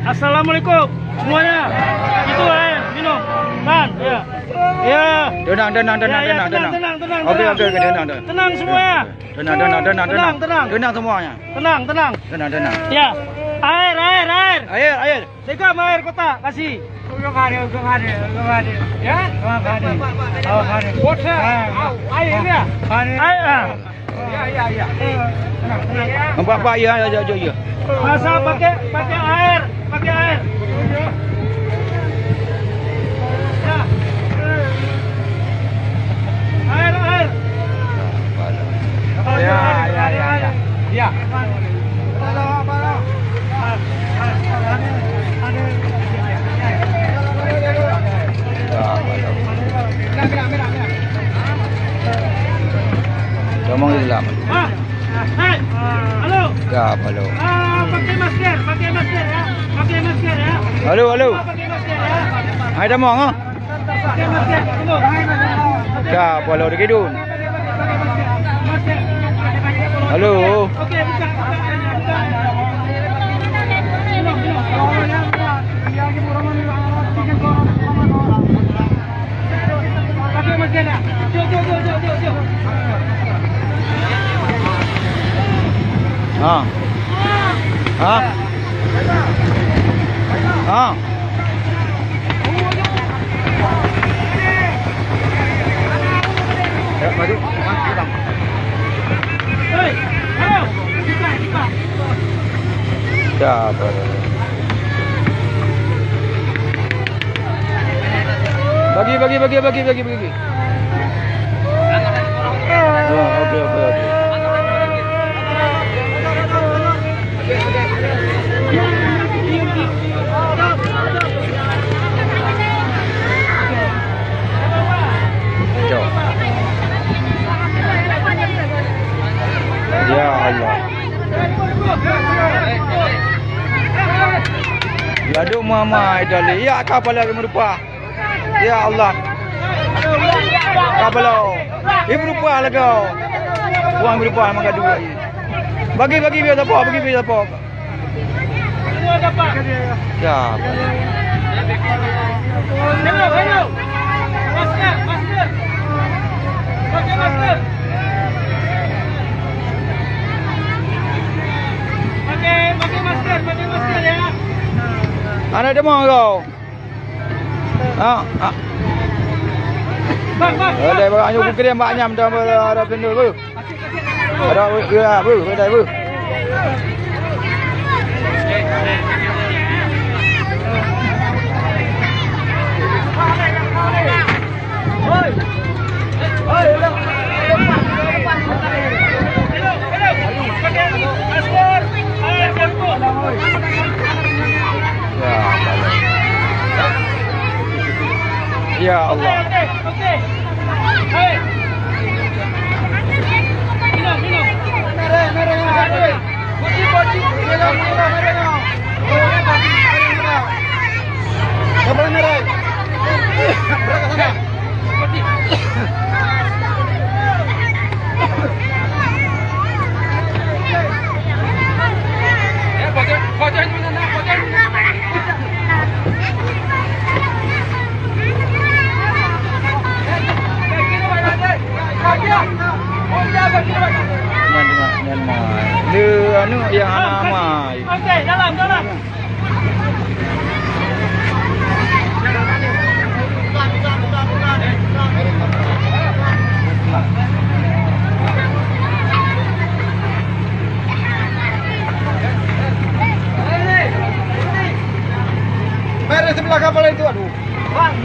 Assalamualaikum semuanya. Itu air minum. Kan? Ya. Ya. Tenang. Tenang. Oke, tenang. Tenang semuanya. Tenang. Tenang semuanya. Tenang. Tenang. Ya. Air. Air. Sekam air kota kasih. Belum ada. Ya? Water. Air ya? Air. Ya. Apa ya. Masa pakai air. Ya. Air. Ya. Ngomong Islam. Halo. Ya, halo. Pakai masker ya. Halo. Pakai masker ya. Ada mau ngah? Pakai masker. Tunggu. Ya, halo digidun. Halo. Oke, buka. Pakai masker ya. Jom. Hah? Ya, maju. Hei, halo. Buka. Ya, halo. Bagi. Oh, oke. Ya Allah. Laduk mama idali. Ya kapala merupa. Ya Allah. Kapala. Ibu rupa lagau. Buang berupa mangga dua. Bagi biar apa? Semua dapat. Ya. Hello. Masker. Pakai masker. Pakai masker ya. Anak demo kau. Bang. Ada banyak bukan banyak ada pendul bu. Ada ya bu, ada bu. Ya Allah. Oke. Hai. Minum. Merah. Boti. Merah. Apa merah? Berapa sana? Boti. Bocor mana? Anu yang nama. Oke, dalam. Merah sebelah kapal itu, aduh. Bang.